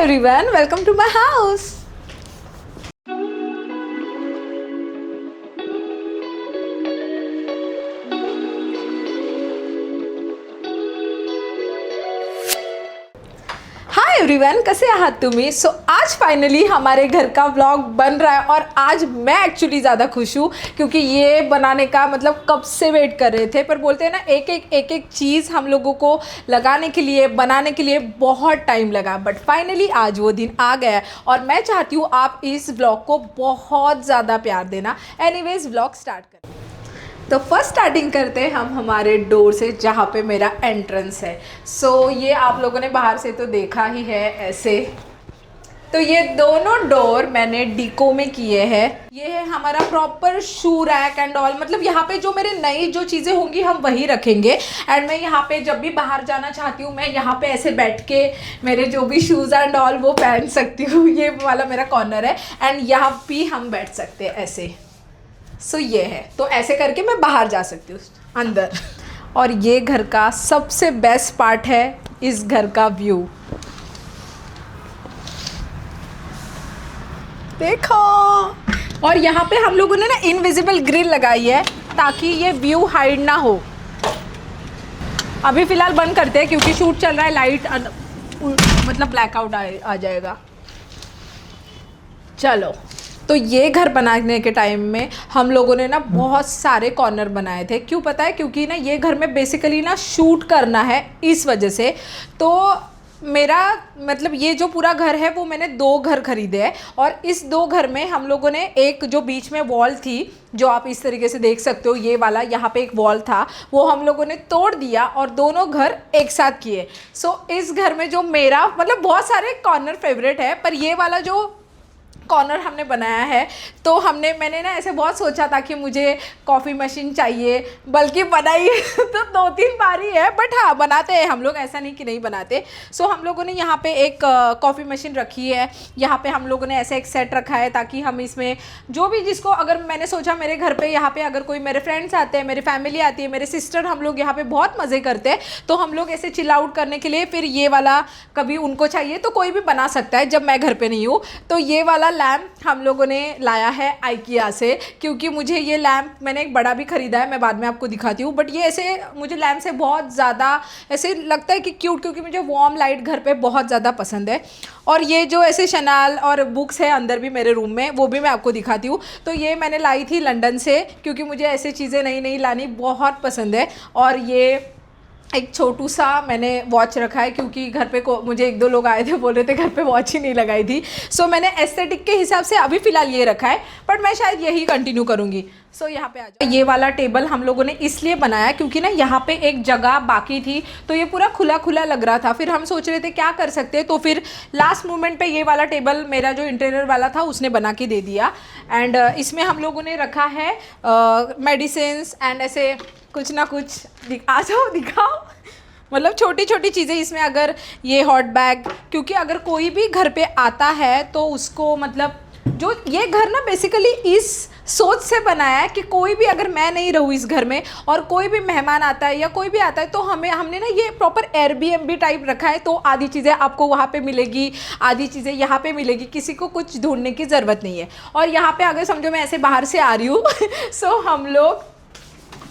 everyone, welcome to my house. Hi everyone, कसे आहात तुम्ही? सो आज फाइनली हमारे घर का व्लॉग बन रहा है और आज मैं एक्चुअली ज़्यादा खुश हूँ क्योंकि ये बनाने का मतलब कब से वेट कर रहे थे। पर बोलते हैं ना, एक चीज़ हम लोगों को लगाने के लिए बनाने के लिए बहुत टाइम लगा, बट फाइनली आज वो दिन आ गया है और मैं चाहती हूँ आप इस व्लॉग को बहुत ज़्यादा प्यार देना। एनीवेज व्लॉग स्टार्ट करें। तो फर्स्ट स्टार्टिंग करते हैं हम हमारे डोर से, जहाँ पे मेरा एंट्रेंस है। सो ये आप लोगों ने बाहर से तो देखा ही है ऐसे। तो ये दोनों डोर मैंने डीको में किए हैं। ये है हमारा proper shoe rack and all, मतलब यहाँ पे जो मेरे नई जो चीज़ें होंगी हम वही रखेंगे। एंड मैं यहाँ पे जब भी बाहर जाना चाहती हूँ, मैं यहाँ पे ऐसे बैठ के मेरे जो भी शूज़ एंड ऑल वो पहन सकती हूँ। ये वाला मेरा कॉर्नर है एंड यहाँ भी हम बैठ सकते हैं ऐसे। सो ये है, तो ऐसे करके मैं बाहर जा सकती हूँ अंदर। और ये घर का सबसे बेस्ट पार्ट है इस घर का व्यू। देखो, और यहाँ पे हम लोगों ने ना इनविजिबल ग्रिल लगाई है ताकि ये व्यू हाइड ना हो। अभी फ़िलहाल बंद करते हैं क्योंकि शूट चल रहा है, लाइट मतलब ब्लैकआउट आ जाएगा। चलो, तो ये घर बनाने के टाइम में हम लोगों ने ना बहुत सारे कॉर्नर बनाए थे। क्यों पता है? क्योंकि ना ये घर में बेसिकली ना शूट करना है, इस वजह से। तो मेरा मतलब ये जो पूरा घर है वो मैंने 2 घर खरीदे हैं और इस 2 घर में हम लोगों ने एक जो बीच में वॉल थी, जो आप इस तरीके से देख सकते हो, ये वाला यहाँ पे एक वॉल था, वो हम लोगों ने तोड़ दिया और दोनों घर एक साथ किए। सो इस घर में जो मेरा मतलब बहुत सारे कॉर्नर फेवरेट है, पर ये वाला जो कॉर्नर हमने बनाया है, तो मैंने ना ऐसे बहुत सोचा था कि मुझे कॉफ़ी मशीन चाहिए, बल्कि बनाई तो 2-3 बार ही है, बट हाँ बनाते हैं हम लोग, ऐसा नहीं कि नहीं बनाते। सो हम लोगों ने यहाँ पे एक कॉफ़ी मशीन रखी है। यहाँ पे हम लोगों ने ऐसे एक सेट रखा है ताकि हम इसमें जो भी जिसको, अगर मैंने सोचा मेरे घर पे यहाँ पे अगर कोई मेरे फ्रेंड्स आते हैं, मेरी फैमिली आती है, मेरे सिस्टर, हम लोग यहाँ पे बहुत मज़े करते हैं, तो हम लोग ऐसे चिल आउट करने के लिए फिर ये वाला कभी उनको चाहिए तो कोई भी बना सकता है जब मैं घर पर नहीं हूँ। तो ये वाला लैम्प हम लोगों ने लाया है IKEA से, क्योंकि मुझे ये लैम्प, मैंने एक बड़ा भी ख़रीदा है, मैं बाद में आपको दिखाती हूँ, बट ये ऐसे मुझे लैम्प से बहुत ज़्यादा ऐसे लगता है कि क्यूट, क्योंकि मुझे वार्म लाइट घर पे बहुत ज़्यादा पसंद है। और ये जो ऐसे शनाल और बुक्स है अंदर भी मेरे रूम में, वो भी मैं आपको दिखाती हूँ। तो ये मैंने लाई थी लंदन से, क्योंकि मुझे ऐसे चीज़ें नई नई लानी बहुत पसंद है। और ये एक छोटू सा मैंने वॉच रखा है, क्योंकि घर पे मुझे 1-2 लोग आए थे, बोल रहे थे घर पे वॉच ही नहीं लगाई थी। सो मैंने एस्थेटिक के हिसाब से अभी फ़िलहाल ये रखा है, बट मैं शायद यही कंटिन्यू करूँगी। सो यहाँ पे आ जाओ। ये वाला टेबल हम लोगों ने इसलिए बनाया क्योंकि ना यहाँ पे एक जगह बाकी थी, तो ये पूरा खुला खुला लग रहा था। फिर हम सोच रहे थे क्या कर सकते हैं, तो फिर लास्ट मोमेंट पे ये वाला टेबल मेरा जो इंटीरियर वाला था उसने बना के दे दिया। एंड इसमें हम लोगों ने रखा है मेडिसिन्स एंड ऐसे कुछ ना कुछ। आ जाओ दिखाओ, मतलब छोटी छोटी चीज़ें इसमें। अगर ये हॉट बैग, क्योंकि अगर कोई भी घर पे आता है तो उसको मतलब जो ये घर ना बेसिकली इस सोच से बनाया है कि कोई भी, अगर मैं नहीं रहूँ इस घर में और कोई भी मेहमान आता है या कोई भी आता है, तो हमने ना ये प्रॉपर Airbnb टाइप रखा है। तो आधी चीज़ें आपको वहाँ पे मिलेगी, आधी चीज़ें यहाँ पे मिलेगी, किसी को कुछ ढूंढने की ज़रूरत नहीं है। और यहाँ पे अगर समझो मैं ऐसे बाहर से आ रही हूँ सो हम लोग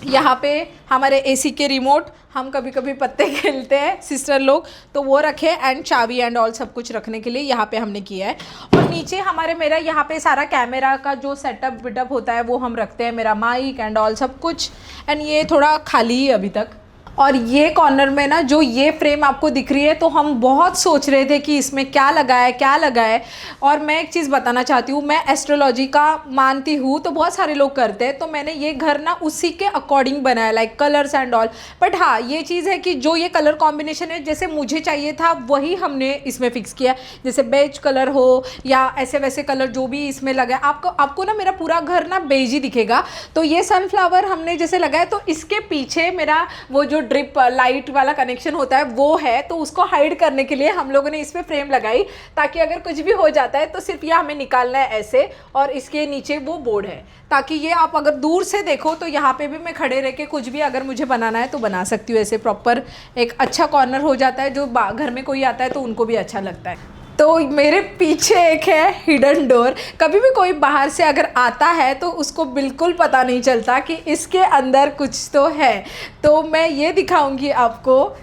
यहाँ पे हमारे AC के रिमोट, हम कभी कभी पत्ते खेलते हैं सिस्टर लोग, तो वो रखे एंड चाबी एंड ऑल सब कुछ रखने के लिए यहाँ पे हमने किया है। और नीचे मेरा यहाँ पे सारा कैमरा का जो सेटअप विटअप होता है वो हम रखते हैं, मेरा माइक एंड ऑल सब कुछ। एंड ये थोड़ा खाली ही अभी तक। और ये कॉर्नर में ना जो ये फ्रेम आपको दिख रही है, तो हम बहुत सोच रहे थे कि इसमें क्या लगाए। और मैं एक चीज़ बताना चाहती हूँ, मैं एस्ट्रोलॉजी का मानती हूँ, तो बहुत सारे लोग करते हैं, तो मैंने ये घर ना उसी के अकॉर्डिंग बनाया, like colours and all. But हाँ, ये चीज़ है कि जो ये कलर कॉम्बिनेशन है जैसे मुझे चाहिए था वही हमने इसमें फ़िक्स किया। जैसे बेज कलर हो या ऐसे वैसे कलर जो भी इसमें लगा है, आपको ना मेरा पूरा घर ना बेज ही दिखेगा। तो ये सनफ्लावर हमने जैसे लगाया, तो इसके पीछे मेरा वो जो ड्रिप लाइट वाला कनेक्शन होता है वो है, तो उसको हाइड करने के लिए हम लोगों ने इसमें फ्रेम लगाई, ताकि अगर कुछ भी हो जाता है तो सिर्फ ये हमें निकालना है ऐसे, और इसके नीचे वो बोर्ड है, ताकि ये आप अगर दूर से देखो तो यहाँ पे भी मैं खड़े रह के कुछ भी अगर मुझे बनाना है तो बना सकती हूँ। ऐसे प्रॉपर एक अच्छा कॉर्नर हो जाता है, जो घर में कोई आता है तो उनको भी अच्छा लगता है। तो मेरे पीछे एक है हिडन डोर। कभी भी कोई बाहर से अगर आता है तो उसको बिल्कुल पता नहीं चलता कि इसके अंदर कुछ तो है। तो मैं ये दिखाऊंगी आपको,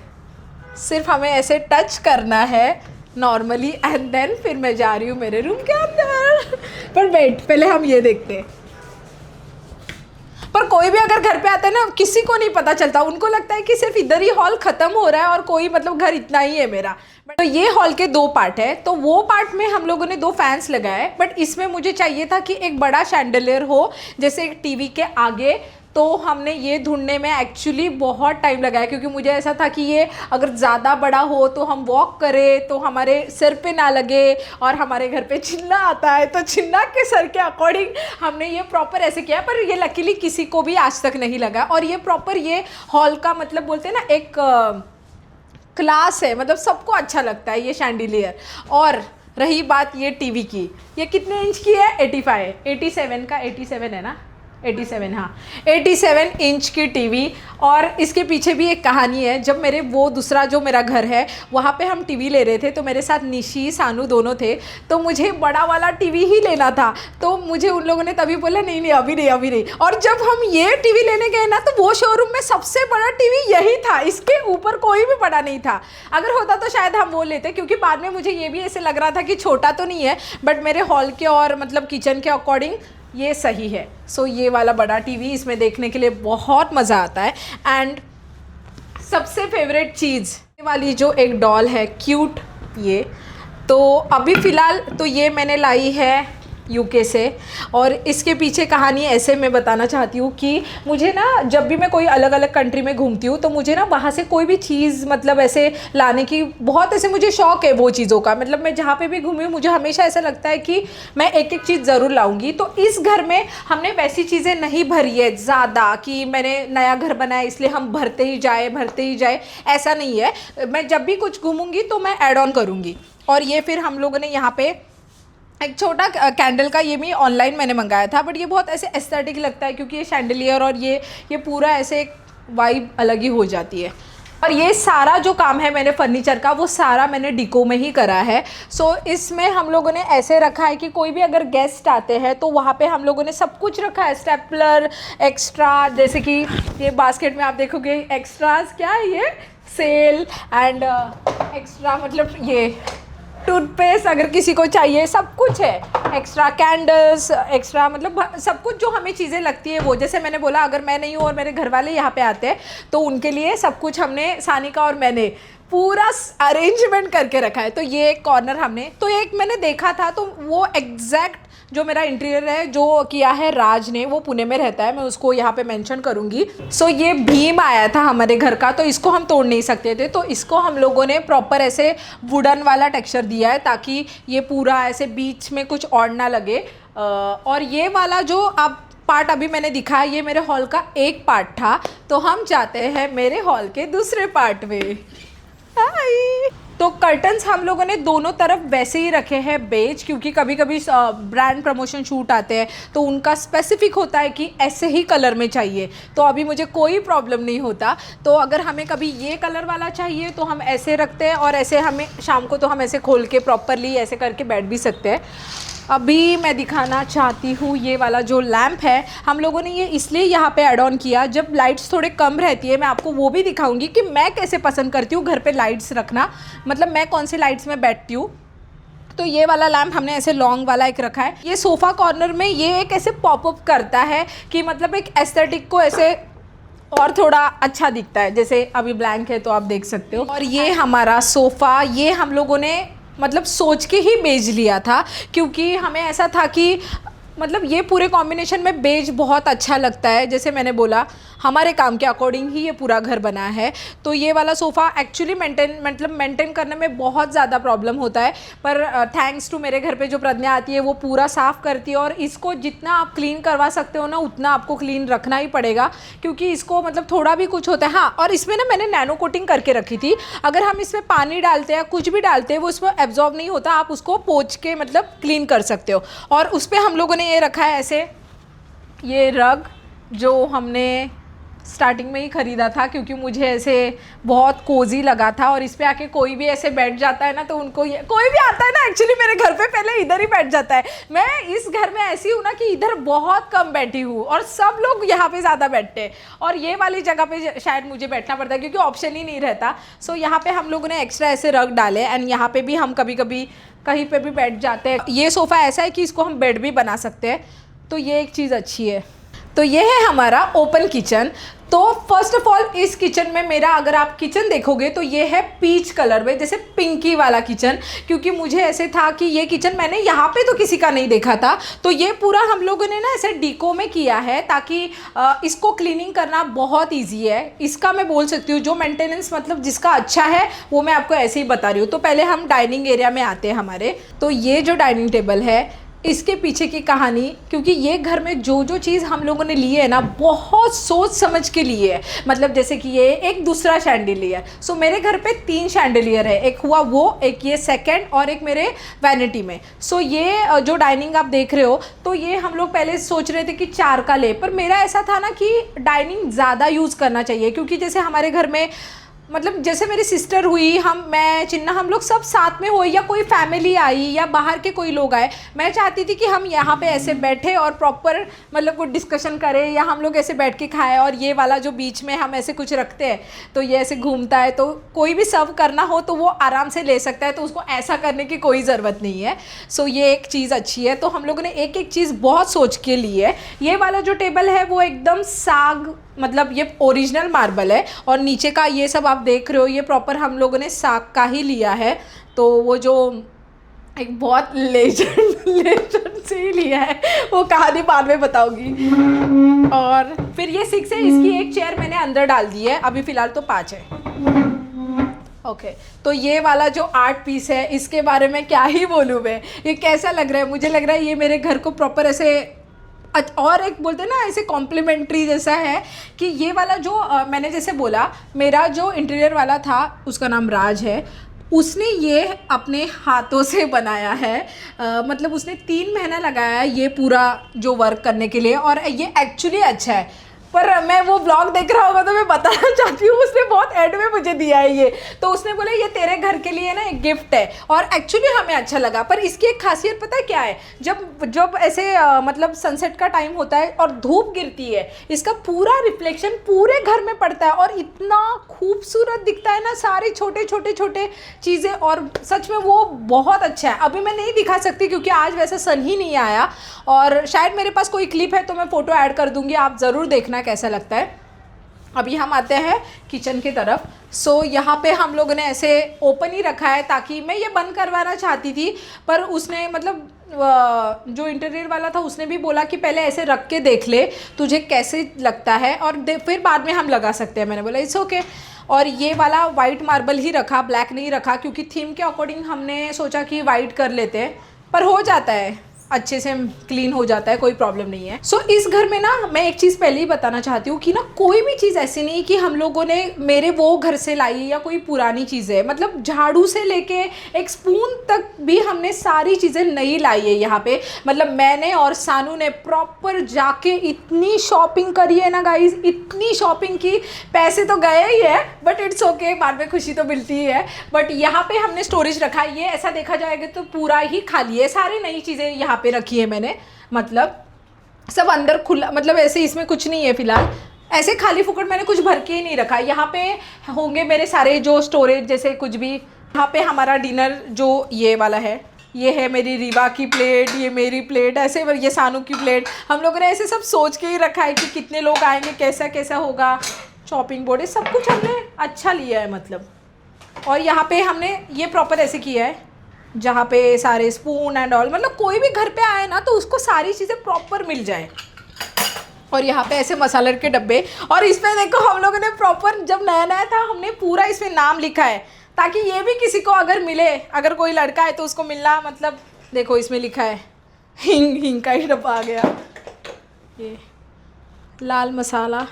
सिर्फ हमें ऐसे टच करना है नॉर्मली एंड देन फिर मैं जा रही हूँ मेरे रूम के अंदर। पर वेट, पहले हम ये देखते हैं। पर कोई भी अगर घर पे आता है ना, किसी को नहीं पता चलता, उनको लगता है कि सिर्फ इधर ही हॉल ख़त्म हो रहा है और कोई मतलब घर इतना ही है मेरा। तो ये हॉल के 2 पार्ट है। तो वो पार्ट में हम लोगों ने 2 फैंस लगाए, बट इसमें मुझे चाहिए था कि एक बड़ा शैंडलियर हो जैसे टीवी के आगे। तो हमने ये ढूंढने में एक्चुअली बहुत टाइम लगाया, क्योंकि मुझे ऐसा था कि ये अगर ज़्यादा बड़ा हो तो हम वॉक करें तो हमारे सिर पे ना लगे, और हमारे घर पे चिन्ना आता है तो चिन्ना के सर के अकॉर्डिंग हमने ये प्रॉपर ऐसे किया। पर ये लकीली किसी को भी आज तक नहीं लगा। और ये प्रॉपर ये हॉल का मतलब बोलते हैं ना एक क्लास है, मतलब सबको अच्छा लगता है ये शैंडिलियर। और रही बात ये टीवी की, ये कितने इंच की है? 87 का 87 है ना, 87, हाँ 87 इंच की टीवी। और इसके पीछे भी एक कहानी है। जब मेरे वो दूसरा जो मेरा घर है वहाँ पे हम टीवी ले रहे थे, तो मेरे साथ निशी सानू दोनों थे, तो मुझे बड़ा वाला टीवी ही लेना था। तो मुझे उन लोगों ने तभी बोला नहीं नहीं अभी नहीं अभी नहीं। और जब हम ये टीवी लेने गए ना, तो वो शोरूम में सबसे बड़ा टीवी यही था, इसके ऊपर कोई भी बड़ा नहीं था। अगर होता तो शायद हम वो लेते, क्योंकि बाद में मुझे ये भी ऐसे लग रहा था कि छोटा तो नहीं है, बट मेरे हॉल के और मतलब किचन के अकॉर्डिंग ये सही है। सो ये वाला बड़ा टीवी, इसमें देखने के लिए बहुत मज़ा आता है। एंड सबसे फेवरेट चीज़ ये वाली जो एक डॉल है क्यूट, ये तो अभी फ़िलहाल तो ये मैंने लाई है यूके से। और इसके पीछे कहानी ऐसे मैं बताना चाहती हूँ कि मुझे ना जब भी मैं कोई अलग अलग कंट्री में घूमती हूँ तो मुझे ना वहाँ से कोई भी चीज़ मतलब ऐसे लाने की बहुत ऐसे मुझे शौक़ है वो चीज़ों का। मतलब मैं जहाँ पे भी घूमी हूँ मुझे हमेशा ऐसा लगता है कि मैं एक एक चीज़ ज़रूर लाऊंगी। तो इस घर में हमने वैसी चीज़ें नहीं भरी है ज़्यादा कि मैंने नया घर बनाया इसलिए हम भरते ही जाए, ऐसा नहीं है। मैं जब भी कुछ घूमूंगी तो मैं ऐड ऑन करूँगी। और ये फिर हम लोगों ने यहाँ पे एक छोटा कैंडल का, ये भी ऑनलाइन मैंने मंगाया था, बट ये बहुत ऐसे एस्थेटिक लगता है क्योंकि ये शैंडलियर और ये पूरा ऐसे एक वाइब अलग ही हो जाती है। और ये सारा जो काम है मैंने फर्नीचर का, वो सारा मैंने डिको में ही करा है। सो इसमें हम लोगों ने ऐसे रखा है कि कोई भी अगर गेस्ट आते हैं तो वहाँ पे हम लोगों ने सब कुछ रखा है, स्टेपलर एक्स्ट्रा, जैसे कि ये बास्केट में आप देखोगे एक्स्ट्रास क्या है, ये सेल एंड एक्स्ट्रा मतलब ये टूथपेस्ट अगर किसी को चाहिए सब कुछ है, एक्स्ट्रा कैंडल्स एक्स्ट्रा, मतलब सब कुछ जो हमें चीज़ें लगती है वो। जैसे मैंने बोला अगर मैं नहीं हूँ और मेरे घर वाले यहाँ पे आते हैं तो उनके लिए सब कुछ हमने, सानिका और मैंने पूरा अरेंजमेंट करके रखा है। तो ये एक कॉर्नर हमने, तो एक मैंने देखा था तो वो एग्जैक्ट जो मेरा इंटीरियर है जो किया है राज ने, वो पुणे में रहता है, मैं उसको यहाँ पे मेंशन करूँगी। सो ये भीम आया था हमारे घर का, तो इसको हम तोड़ नहीं सकते थे, तो इसको हम लोगों ने प्रॉपर ऐसे वुडन वाला टेक्सचर दिया है ताकि ये पूरा ऐसे बीच में कुछ और ना लगे। और ये वाला जो आप पार्ट अभी मैंने दिखाया ये मेरे हॉल का एक पार्ट था। तो हम जाते हैं मेरे हॉल के दूसरे पार्ट में। हाय। तो कर्टन्स हम लोगों ने दोनों तरफ वैसे ही रखे हैं बेज, क्योंकि कभी कभी ब्रांड प्रमोशन शूट आते हैं तो उनका स्पेसिफिक होता है कि ऐसे ही कलर में चाहिए। तो अभी मुझे कोई प्रॉब्लम नहीं होता। तो अगर हमें कभी ये कलर वाला चाहिए तो हम ऐसे रखते हैं, और ऐसे हमें शाम को तो हम ऐसे खोल के प्रॉपरली ऐसे करके बैठ भी सकते हैं। अभी मैं दिखाना चाहती हूँ ये वाला जो लैम्प है, हम लोगों ने ये इसलिए यहाँ पे ऐड ऑन किया जब लाइट्स थोड़े कम रहती है। मैं आपको वो भी दिखाऊंगी कि मैं कैसे पसंद करती हूँ घर पे लाइट्स रखना, मतलब मैं कौन सी लाइट्स में बैठती हूँ। तो ये वाला लैम्प हमने ऐसे लॉन्ग वाला एक रखा है। ये सोफ़ा कॉर्नर में ये एक ऐसे पॉपअप करता है कि मतलब एक एस्थेटिक को ऐसे और थोड़ा अच्छा दिखता है। जैसे अभी ब्लैंक है तो आप देख सकते हो। और ये हमारा सोफ़ा, ये हम लोगों ने मतलब सोच के ही बेज लिया था, क्योंकि हमें ऐसा था कि मतलब ये पूरे कॉम्बिनेशन में बेज बहुत अच्छा लगता है। जैसे मैंने बोला हमारे काम के अकॉर्डिंग ही ये पूरा घर बना है। तो ये वाला सोफ़ा एक्चुअली मेंटेन करने में बहुत ज़्यादा प्रॉब्लम होता है, पर थैंक्स टू मेरे घर पे जो प्रज्ञा आती है वो पूरा साफ़ करती है। और इसको जितना आप क्लीन करवा सकते हो ना उतना आपको क्लीन रखना ही पड़ेगा, क्योंकि इसको मतलब थोड़ा भी कुछ होता है। हाँ, और इसमें ना मैंने नैनो कोटिंग करके रखी थी, अगर हम इसमें पानी डालते हैं या कुछ भी डालते हैं वो इसमें एब्जॉर्ब नहीं होता, आप उसको पोंछ के मतलब क्लीन कर सकते हो। और उस पर हम लोगों ने ये रखा है ऐसे, ये रग जो हमने स्टार्टिंग में ही ख़रीदा था क्योंकि मुझे ऐसे बहुत कोजी लगा था, और इस पे आके कोई भी ऐसे बैठ जाता है ना तो उनको ये कोई भी आता है ना एक्चुअली मेरे घर पे पहले इधर ही बैठ जाता है। मैं इस घर में ऐसी हूँ ना कि इधर बहुत कम बैठी हूँ और सब लोग यहाँ पे ज़्यादा बैठते हैं, और ये वाली जगह पे शायद मुझे बैठना पड़ता है क्योंकि ऑप्शन ही नहीं रहता। सो यहाँ पे हम लोगों ने एक्स्ट्रा ऐसे रग डाले, एंड यहाँ पे भी हम कभी कभी कहीं पे भी बैठ जाते हैं। ये सोफ़ा ऐसा है कि इसको हम बेड भी बना सकते हैं, तो ये एक चीज़ अच्छी है। तो ये है हमारा ओपन किचन। तो फर्स्ट ऑफ ऑल इस किचन में मेरा, अगर आप किचन देखोगे तो ये है पीच कलर में, जैसे पिंकी वाला किचन, क्योंकि मुझे ऐसे था कि ये किचन मैंने यहाँ पे तो किसी का नहीं देखा था, तो ये पूरा हम लोगों ने ना ऐसे डीको में किया है ताकि इसको क्लीनिंग करना बहुत ईजी है। इसका मैं बोल सकती हूँ जो मेंटेनेंस मतलब जिसका अच्छा है वो मैं आपको ऐसे ही बता रही हूँ। तो पहले हम डाइनिंग एरिया में आते हैं हमारे। तो ये जो डाइनिंग टेबल है इसके पीछे की कहानी, क्योंकि ये घर में जो जो चीज़ हम लोगों ने ली है ना बहुत सोच समझ के लिए है। मतलब जैसे कि ये एक दूसरा शैंडिलियर, सो मेरे घर पे 3 शैंडिलियर है, एक हुआ वो, एक ये सेकंड, और एक मेरे वैनिटी में। सो ये जो डाइनिंग आप देख रहे हो तो ये हम लोग पहले सोच रहे थे कि 4 का ले, पर मेरा ऐसा था ना कि डाइनिंग ज़्यादा यूज़ करना चाहिए, क्योंकि जैसे हमारे घर में मतलब जैसे मेरी सिस्टर हुई, मैं चिन्ना, हम लोग सब साथ में हो, या कोई फैमिली आई या बाहर के कोई लोग आए, मैं चाहती थी कि हम यहाँ पे ऐसे बैठे और प्रॉपर मतलब कुछ डिस्कशन करें, या हम लोग ऐसे बैठ के खाएं। और ये वाला जो बीच में हम ऐसे कुछ रखते हैं तो ये ऐसे घूमता है, तो कोई भी सर्व करना हो तो वो आराम से ले सकता है, तो उसको ऐसा करने की कोई ज़रूरत नहीं है। सो ये एक चीज़ अच्छी है। तो हम लोगों ने एक एक चीज़ बहुत सोच के ली है। ये वाला जो टेबल है वो एकदम साग, मतलब ये ओरिजिनल मार्बल है, और नीचे का ये सब आप देख रहे हो ये प्रॉपर हम लोगों ने साग का ही लिया है। तो वो जो एक बहुत लेजेंड से ही लिया है, वो कहानी बाद में बताऊंगी। और फिर ये 6 है, इसकी एक चेयर मैंने अंदर डाल दी है, अभी फ़िलहाल तो 5 है। ओके तो ये वाला जो आर्ट पीस है इसके बारे में क्या ही बोलूँ मैं, ये कैसा लग रहा है, मुझे लग रहा है ये मेरे घर को प्रॉपर ऐसे, और एक बोलते हैं ना ऐसे कॉम्प्लीमेंट्री जैसा है कि ये वाला जो मैंने जैसे बोला मेरा जो इंटीरियर वाला था उसका नाम राज है, उसने ये अपने हाथों से बनाया है। मतलब उसने 3 महीना लगाया है ये पूरा जो वर्क करने के लिए, और ये एक्चुअली अच्छा है। पर मैं वो ब्लॉग देख रहा होगा तो मैं बताना चाहती हूँ, उसने बहुत एड में मुझे दिया है ये, तो उसने बोला ये तेरे घर के लिए ना एक गिफ्ट है, और एक्चुअली हमें अच्छा लगा। पर इसकी एक खासियत पता है क्या है, जब ऐसे मतलब सनसेट का टाइम होता है और धूप गिरती है, इसका पूरा रिफ्लेक्शन पूरे घर में पड़ता है, और इतना खूबसूरत दिखता है ना सारी छोटे छोटे चीज़ें, और सच में वो बहुत अच्छा है। अभी मैं नहीं दिखा सकती क्योंकि आज वैसा सन ही नहीं आया, और शायद मेरे पास कोई क्लिप है तो मैं फ़ोटो ऐड कर दूँगी, आप ज़रूर देखना कैसा लगता है। अभी हम आते हैं किचन की तरफ। सो यहाँ पे हम लोगों ने ऐसे ओपन ही रखा है, ताकि मैं ये बंद करवाना चाहती थी, पर उसने मतलब जो इंटीरियर वाला था उसने भी बोला कि पहले ऐसे रख के देख ले तुझे कैसे लगता है, और फिर बाद में हम लगा सकते हैं। मैंने बोला इट्स ओके। और ये वाला वाइट मार्बल ही रखा, ब्लैक नहीं रखा, क्योंकि थीम के अकॉर्डिंग हमने सोचा कि वाइट कर लेते हैं, पर हो जाता है अच्छे से क्लीन हो जाता है, कोई प्रॉब्लम नहीं है। सो इस घर में ना मैं एक चीज़ पहले ही बताना चाहती हूँ कि ना कोई भी चीज़ ऐसी नहीं कि हम लोगों ने मेरे वो घर से लाई है या कोई पुरानी चीज़ है। मतलब झाड़ू से लेके एक स्पून तक भी हमने सारी चीज़ें नई लाई है यहाँ पे। मतलब मैंने और सानू ने प्रॉपर जाके इतनी शॉपिंग करी है ना गाइज, इतनी शॉपिंग की, पैसे तो गए ही है बट इट्स ओके, बाद में खुशी तो मिलती ही है। बट यहाँ पे हमने स्टोरेज रखा है, ये ऐसा देखा जाएगा तो पूरा ही खाली है, सारी नई चीज़ें यहाँ पे रखी है मैंने। मतलब सब अंदर खुला, मतलब ऐसे इसमें कुछ नहीं है फिलहाल, ऐसे खाली फुकट मैंने कुछ भर के ही नहीं रखा। यहाँ पे होंगे मेरे सारे जो स्टोरेज जैसे कुछ भी। यहाँ पे हमारा डिनर जो ये वाला है, ये है मेरी रीवा की प्लेट, ये मेरी प्लेट, ऐसे ये सानू की प्लेट। हम लोगों ने ऐसे सब सोच के ही रखा है कि कितने लोग आएंगे, कैसा कैसा होगा। शॉपिंग बोर्ड ये सब कुछ हमने अच्छा लिया है मतलब। और यहाँ पे हमने ये प्रॉपर ऐसे किया है जहाँ पे सारे स्पून एंड ऑल, मतलब कोई भी घर पे आए ना तो उसको सारी चीज़ें प्रॉपर मिल जाए। और यहाँ पे ऐसे मसाले के डब्बे, और इसमें देखो हम लोगों ने प्रॉपर, जब नया नया था हमने पूरा इसमें नाम लिखा है ताकि ये भी किसी को अगर मिले, अगर कोई लड़का है तो उसको मिलना, मतलब देखो इसमें लिखा है हिंग का ही डब्बा आ गया, ये लाल मसाला,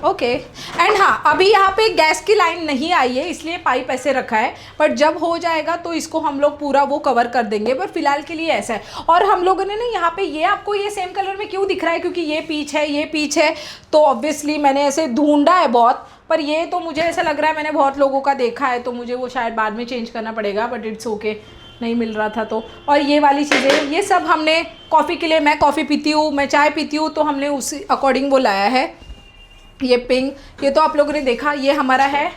ओके एंड हाँ, अभी यहाँ पे गैस की लाइन नहीं आई है इसलिए पाइप ऐसे रखा है, पर जब हो जाएगा तो इसको हम लोग पूरा वो कवर कर देंगे, पर फिलहाल के लिए ऐसा है। और हम लोगों ने ना यहाँ पे, ये आपको ये सेम कलर में क्यों दिख रहा है, क्योंकि ये पीच है, ये पीच है, तो ऑब्वियसली मैंने ऐसे ढूंढा है बहुत, पर ये तो मुझे ऐसा लग रहा है मैंने बहुत लोगों का देखा है, तो मुझे वो शायद बाद में चेंज करना पड़ेगा, बट इट्स ओके, नहीं मिल रहा था तो। और ये वाली चीज़ें, ये सब हमने कॉफ़ी के लिए, मैं कॉफ़ी पीती हूँ, मैं चाय पीती हूँ, तो हमने उसी अकॉर्डिंग वो लाया है। ये पिंक, ये तो आप लोगों ने देखा, ये हमारा है,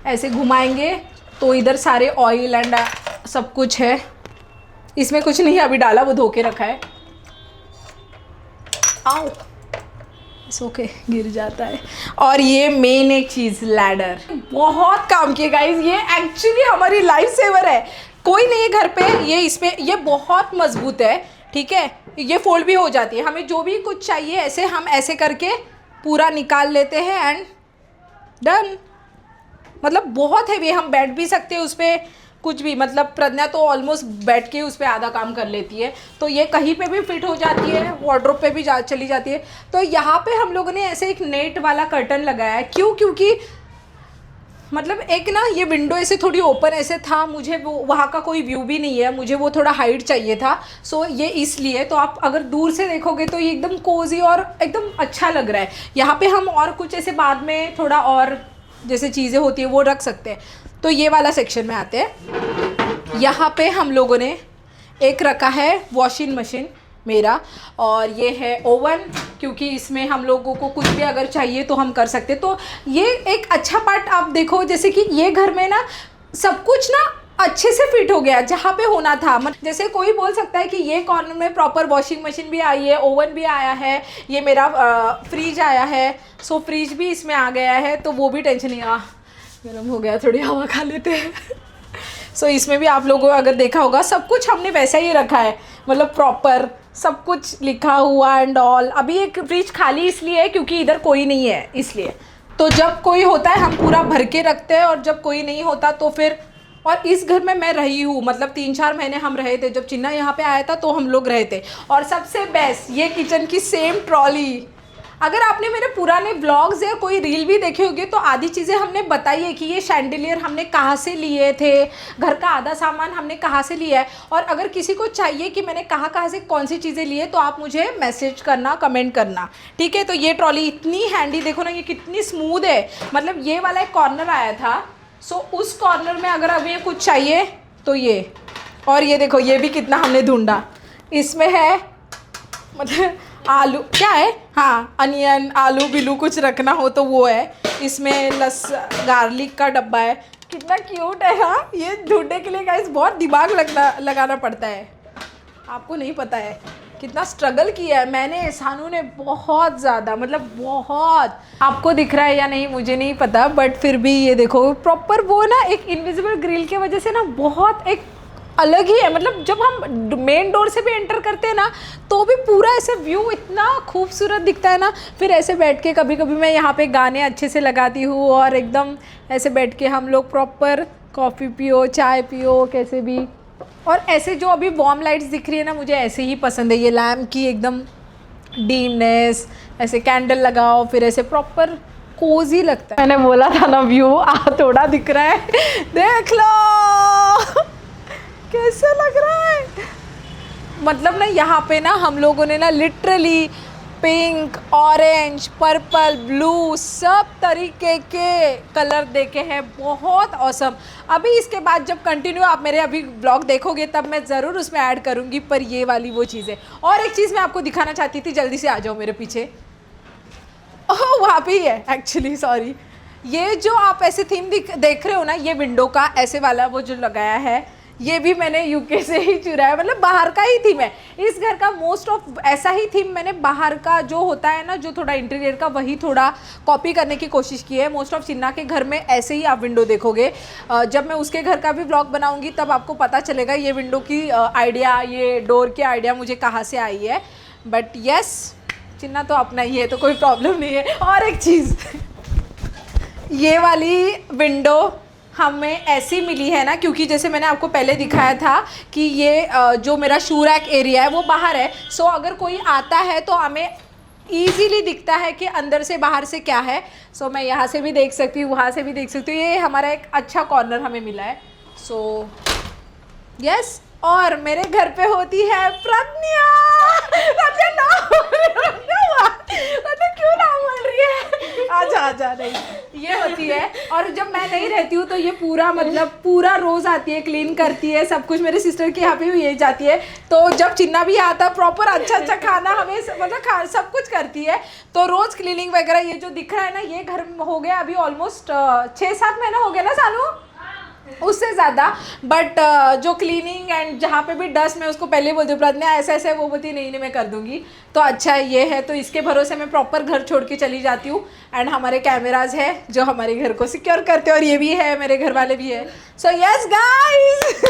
ऐसे घुमाएंगे तो इधर सारे ऑयल एंड सब कुछ है, इसमें कुछ नहीं अभी डाला, वो धो के रखा है। आओ, ओके गिर जाता है। और ये मेन एक चीज़, लैडर, बहुत काम किए गाइस, ये एक्चुअली हमारी लाइफ सेवर है। कोई नहीं है घर पे, ये इसमें, ये बहुत मजबूत है, ठीक है, ये फोल्ड भी हो जाती है, हमें जो भी कुछ चाहिए ऐसे हम ऐसे करके पूरा निकाल लेते हैं एंड डन। मतलब बहुत हैवी, हम बैठ भी सकते हैं उस पर, कुछ भी, मतलब प्रज्ञा तो ऑलमोस्ट बैठ के उस पर आधा काम कर लेती है, तो ये कहीं पे भी फिट हो जाती है, वार्डरोब पे भी चली जाती है। तो यहाँ पे हम लोगों ने ऐसे एक नेट वाला कर्टन लगाया है, क्यों, क्योंकि मतलब एक ना ये विंडो ऐसे थोड़ी ओपन ऐसे था, मुझे वो वहाँ का कोई व्यू भी नहीं है, मुझे वो थोड़ा हाइट चाहिए था, सो ये इसलिए। तो आप अगर दूर से देखोगे तो ये एकदम कोजी और एकदम अच्छा लग रहा है। यहाँ पे हम और कुछ ऐसे बाद में थोड़ा और जैसे चीज़ें होती है वो रख सकते हैं। तो ये वाला सेक्शन में आते हैं। यहाँ पे हम लोगों ने एक रखा है वॉशिंग मशीन मेरा, और ये है ओवन, क्योंकि इसमें हम लोगों को कुछ भी अगर चाहिए तो हम कर सकते। तो ये एक अच्छा पार्ट आप देखो, जैसे कि ये घर में ना सब कुछ ना अच्छे से फिट हो गया जहाँ पे होना था। जैसे कोई बोल सकता है कि ये कॉर्नर में प्रॉपर वॉशिंग मशीन भी आई है, ओवन भी आया है, ये मेरा फ्रिज आया है, सो फ्रिज भी इसमें आ गया है, तो वो भी टेंशन नहीं, गर्म हो गया, थोड़ी हवा खा लेते हैं। सो इसमें भी आप लोगों को अगर देखा होगा सब कुछ हमने वैसा ही रखा है, मतलब प्रॉपर सब कुछ लिखा हुआ एंड ऑल। अभी एक फ्रिज खाली इसलिए है क्योंकि इधर कोई नहीं है इसलिए, तो जब कोई होता है हम पूरा भर के रखते हैं, और जब कोई नहीं होता तो फिर। और इस घर में मैं रही हूँ, मतलब 3-4 महीने हम रहे थे, जब चिन्ना यहाँ पे आया था तो हम लोग रहे थे। और सबसे बेस्ट ये किचन की सेम ट्रॉली, अगर आपने मेरे पुराने व्लॉग्स या कोई रील भी देखे होंगे तो आधी चीज़ें हमने बताई है कि ये शैंडिलियर हमने कहाँ से लिए थे, घर का आधा सामान हमने कहाँ से लिया है। और अगर किसी को चाहिए कि मैंने कहाँ से कौन सी चीज़ें लिए, तो आप मुझे मैसेज करना, कमेंट करना, ठीक है। तो ये ट्रॉली इतनी हैंडी, देखो ना ये कितनी स्मूथ है, मतलब ये वाला एक कॉर्नर आया था, सो उस कॉर्नर में अगर अभी कुछ चाहिए तो ये। और ये देखो ये भी कितना हमने ढूंढा, इसमें है मतलब आलू, क्या है, हाँ अनियन, आलू बिलू कुछ रखना हो तो वो है। इसमें गार्लिक का डब्बा है, कितना क्यूट है। हाँ, ये ढूंढने के लिए गाइस बहुत दिमाग लगाना पड़ता है, आपको नहीं पता है कितना स्ट्रगल किया है मैंने, सानू ने बहुत ज़्यादा, मतलब बहुत। आपको दिख रहा है या नहीं मुझे नहीं पता, बट फिर भी ये देखो प्रॉपर वो ना एक इनविजिबल ग्रिल के वजह से ना बहुत एक अलग ही है। मतलब जब हम मेन डोर से भी एंटर करते हैं ना तो भी पूरा ऐसे व्यू इतना खूबसूरत दिखता है ना। फिर ऐसे बैठ के कभी कभी मैं यहाँ पे गाने अच्छे से लगाती हूँ, और एकदम ऐसे बैठ के हम लोग प्रॉपर कॉफ़ी पियो, चाय पियो, कैसे भी। और ऐसे जो अभी वार्म लाइट्स दिख रही है ना, मुझे ऐसे ही पसंद है, ये लैम्प की एकदम डीमनेस, ऐसे कैंडल लगाओ फिर ऐसे प्रॉपर कोजी लगता है। मैंने बोला था ना व्यू थोड़ा दिख रहा है, देख लो कैसा लग रहा है। मतलब ना यहाँ पे ना हम लोगों ने ना literally pink, orange, purple, blue सब तरीके के कलर देखे हैं, बहुत ऑसम। अभी इसके बाद जब कंटिन्यू आप मेरे अभी ब्लॉग देखोगे तब मैं ज़रूर उसमें ऐड करूँगी, पर ये वाली वो चीज़ है। और एक चीज़ मैं आपको दिखाना चाहती थी, जल्दी से आ जाओ मेरे पीछे। ओह वहाँ पे ही है एक्चुअली, सॉरी। ये जो आप ऐसे थीम देख रहे हो ना, ये विंडो का ऐसे वाला वो जो लगाया है, ये भी मैंने यूके से ही चुरा है, मतलब बाहर का ही थीम है इस घर का। मोस्ट ऑफ ऐसा ही थीम मैंने बाहर का जो होता है ना, जो थोड़ा इंटीरियर का, वही थोड़ा कॉपी करने की कोशिश की है। मोस्ट ऑफ चिन्ना के घर में ऐसे ही आप विंडो देखोगे। जब मैं उसके घर का भी व्लॉग बनाऊंगी तब आपको पता चलेगा ये विंडो की आइडिया, ये डोर की आइडिया मुझे कहाँ से आई है। बट यस, चिन्ना तो अपना ही है तो कोई प्रॉब्लम नहीं है। और एक चीज़, ये वाली विंडो हमें ऐसी मिली है ना, क्योंकि जैसे मैंने आपको पहले दिखाया था कि ये जो मेरा शू रैक एरिया है वो बाहर है। सो अगर कोई आता है तो हमें ईजीली दिखता है कि अंदर से बाहर से क्या है। सो मैं यहाँ से भी देख सकती हूँ, वहाँ से भी देख सकती हूँ। ये हमारा एक अच्छा कॉर्नर हमें मिला है। सो यस, और मेरे घर पे होती है प्रज्ञा। क्यों नाम बोल रही है? आजा आजा। नहीं, ये होती है। और जब मैं नहीं रहती हूँ तो ये पूरा मतलब पूरा रोज आती है, क्लीन करती है सब कुछ। मेरे सिस्टर के यहाँ पे भी यही जाती है। तो जब चिन्ना भी आता है प्रॉपर अच्छा खाना हमें मतलब सब कुछ करती है। तो रोज क्लीनिंग वगैरह, ये जो दिख रहा है ना, ये घर हो गया अभी ऑलमोस्ट 6-7 महीना हो गया ना सानू, उससे ज़्यादा। बट जो क्लीनिंग एंड जहाँ पे भी डस्ट, मैं उसको पहले बोलती हूँ प्रज्ञा ऐसा ऐसा, वो बोलती नहीं मैं कर दूँगी। तो अच्छा ये है, तो इसके भरोसे मैं प्रॉपर घर छोड़ के चली जाती हूँ। एंड हमारे कैमराज है जो हमारे घर को सिक्योर करते हैं, और ये भी है, मेरे घर वाले भी है। So yes guys.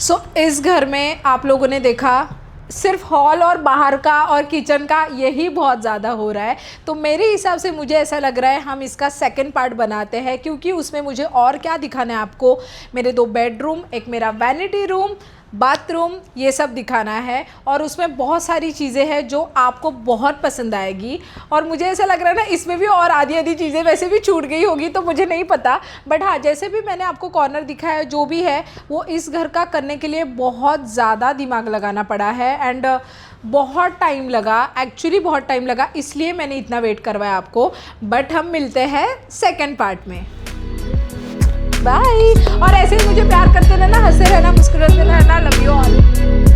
सो इस घर में आप लोगों ने देखा सिर्फ हॉल और बाहर का और किचन का यही बहुत ज़्यादा हो रहा है। तो मेरे हिसाब से मुझे ऐसा लग रहा है हम इसका सेकंड पार्ट बनाते हैं, क्योंकि उसमें मुझे और क्या दिखाना है आपको। मेरे 2 बेडरूम, एक मेरा वैनिटी रूम, बाथरूम, ये सब दिखाना है। और उसमें बहुत सारी चीज़ें हैं जो आपको बहुत पसंद आएगी। और मुझे ऐसा लग रहा है ना, इसमें भी और आधी चीज़ें वैसे भी छूट गई होगी तो मुझे नहीं पता। बट हाँ, जैसे भी मैंने आपको कॉर्नर दिखाया है, जो भी है वो इस घर का करने के लिए बहुत ज़्यादा दिमाग लगाना पड़ा है। एंड बहुत टाइम लगा, एक्चुअली बहुत टाइम लगा, इसलिए मैंने इतना वेट करवाया आपको। बट हम मिलते हैं सेकेंड पार्ट में। बाय। और ऐसे ही मुझे प्यार करते रहना, हंसते रहना, मुस्कुराते रहना। Love you all.